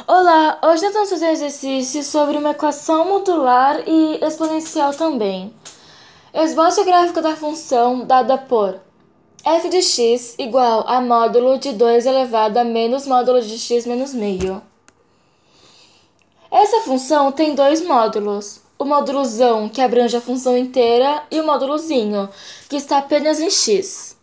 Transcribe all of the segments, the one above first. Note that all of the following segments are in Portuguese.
Olá, hoje nós vamos fazer um exercício sobre uma equação modular e exponencial também. Esboce o gráfico da função dada por f de x igual a módulo de 2 elevado a menos módulo de x menos meio. Essa função tem dois módulos, o módulozão, que abrange a função inteira, e o módulozinho, que está apenas em x.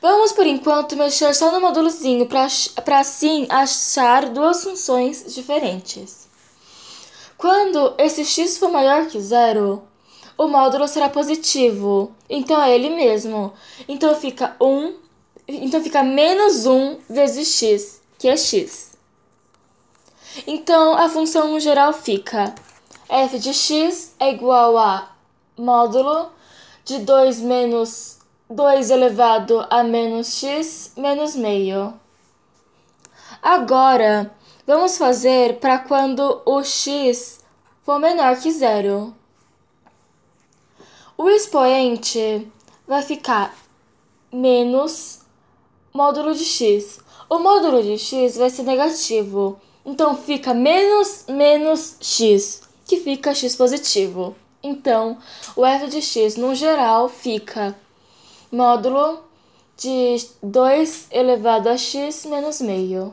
Vamos, por enquanto, mexer só no módulozinho para assim achar duas funções diferentes. Quando esse x for maior que zero, o módulo será positivo, então é ele mesmo. Então fica menos 1 vezes x, que é x. Então a função no geral fica f de x é igual a módulo de 2 menos 2 elevado a menos x menos meio. Agora, vamos fazer para quando o x for menor que zero. O expoente vai ficar menos módulo de x. O módulo de x vai ser negativo, então fica menos x, que fica x positivo. Então, o f de x no geral fica módulo de 2 elevado a x menos meio.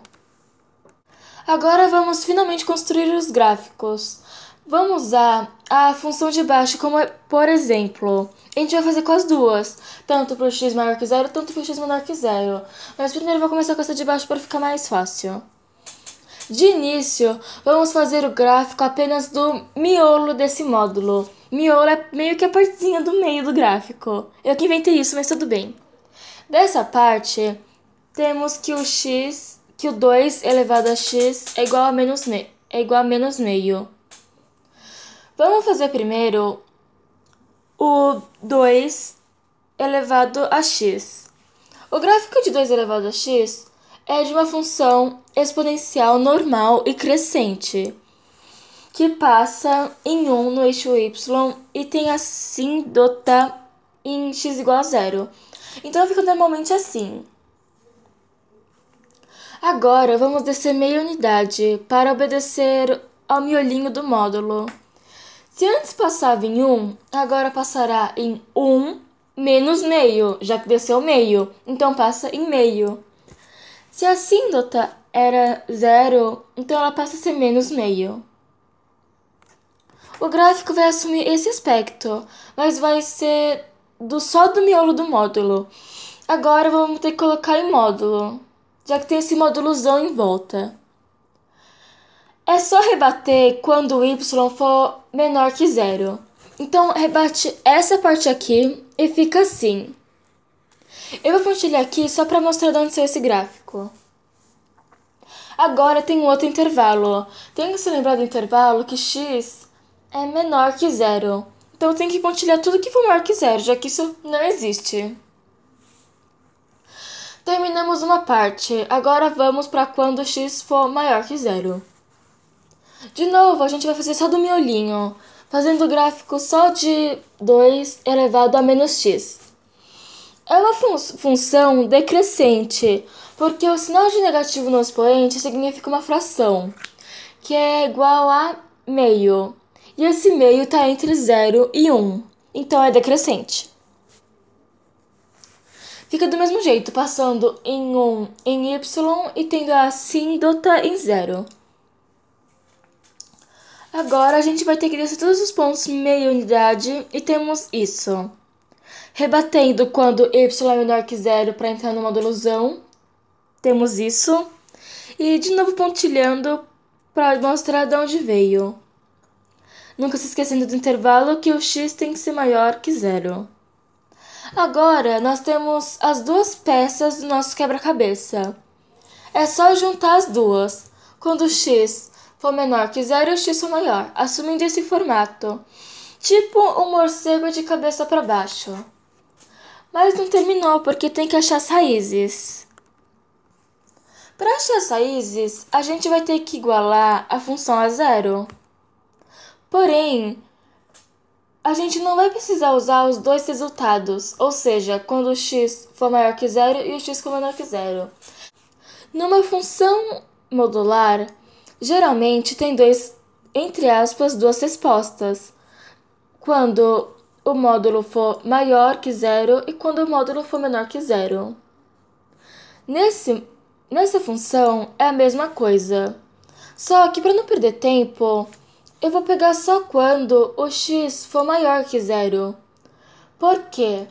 Agora vamos finalmente construir os gráficos. Vamos usar a função de baixo como, por exemplo, a gente vai fazer com as duas, tanto para o x maior que zero, tanto para o x menor que zero. Mas primeiro eu vou começar com essa de baixo para ficar mais fácil. De início, vamos fazer o gráfico apenas do miolo desse módulo. Miolo é meio que a partezinha do meio do gráfico. Eu que inventei isso, mas tudo bem. Dessa parte, temos que o 2 elevado a x é igual a menos meio. Vamos fazer primeiro o 2 elevado a x. O gráfico de 2 elevado a x é de uma função exponencial normal e crescente, que passa em 1 no eixo y e tem assíntota em x igual a zero. Então fica normalmente assim. Agora vamos descer meia unidade para obedecer ao miolinho do módulo. Se antes passava em 1, agora passará em 1 menos meio, já que desceu meio, então passa em meio. Se a assíntota era 0, então ela passa a ser menos meio. O gráfico vai assumir esse aspecto, mas vai ser só do miolo do módulo. Agora vamos ter que colocar em módulo, já que tem esse módulozão em volta. É só rebater quando o y for menor que zero. Então, rebate essa parte aqui e fica assim. Eu vou pontilhar aqui só para mostrar de onde saiu esse gráfico. Agora tem um outro intervalo. Tem que se lembrar do intervalo que x é menor que zero. Então, tem que pontilhar tudo que for maior que zero, já que isso não existe. Terminamos uma parte. Agora vamos para quando x for maior que zero. De novo, a gente vai fazer só do miolinho, fazendo o gráfico só de 2 elevado a menos x. É uma função decrescente, porque o sinal de negativo no expoente significa uma fração, que é igual a meio. E esse meio está entre 0 e 1, então é decrescente. Fica do mesmo jeito, passando em 1 em y e tendo a assíntota em 0. Agora a gente vai ter que descer todos os pontos meia unidade e temos isso. Rebatendo quando y é menor que zero para entrar no módulozão, temos isso. E de novo pontilhando para mostrar de onde veio. Nunca se esquecendo do intervalo que o x tem que ser maior que zero. Agora nós temos as duas peças do nosso quebra-cabeça. É só juntar as duas. Quando o x for menor que zero e o x for maior, assumindo esse formato, tipo um morcego de cabeça para baixo. Mas não terminou, porque tem que achar as raízes. Para achar as raízes, a gente vai ter que igualar a função a zero. Porém, a gente não vai precisar usar os dois resultados, ou seja, quando o x for maior que zero e o x for menor que zero. Numa função modular geralmente tem dois, entre aspas, duas respostas. Quando o módulo for maior que zero e quando o módulo for menor que zero. Nessa função é a mesma coisa. Só que para não perder tempo, eu vou pegar só quando o x for maior que zero. Por quê?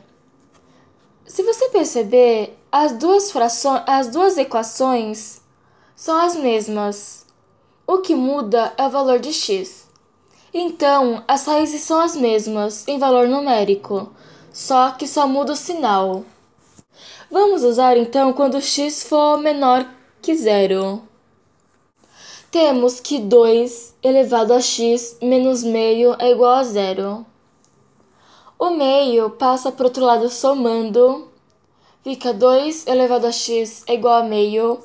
Se você perceber, as duas equações são as mesmas. O que muda é o valor de x. Então, as raízes são as mesmas em valor numérico, só que só muda o sinal. Vamos usar então quando x for menor que zero. Temos que 2 elevado a x menos meio é igual a zero. O meio passa para o outro lado somando. Fica 2 elevado a x é igual a meio.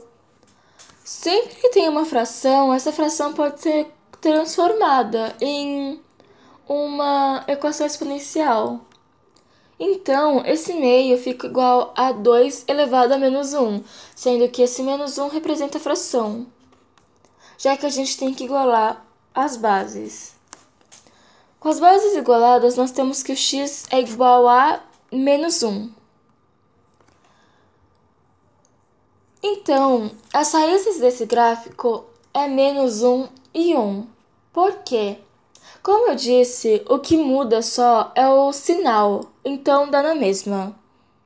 Sempre que tem uma fração, essa fração pode ser transformada em uma equação exponencial. Então, esse meio fica igual a 2 elevado a menos 1, sendo que esse menos 1 representa a fração, já que a gente tem que igualar as bases. Com as bases igualadas, nós temos que o x é igual a menos 1. Então, as raízes desse gráfico é menos 1 e 1. Por quê? Como eu disse, o que muda só é o sinal, então dá na mesma.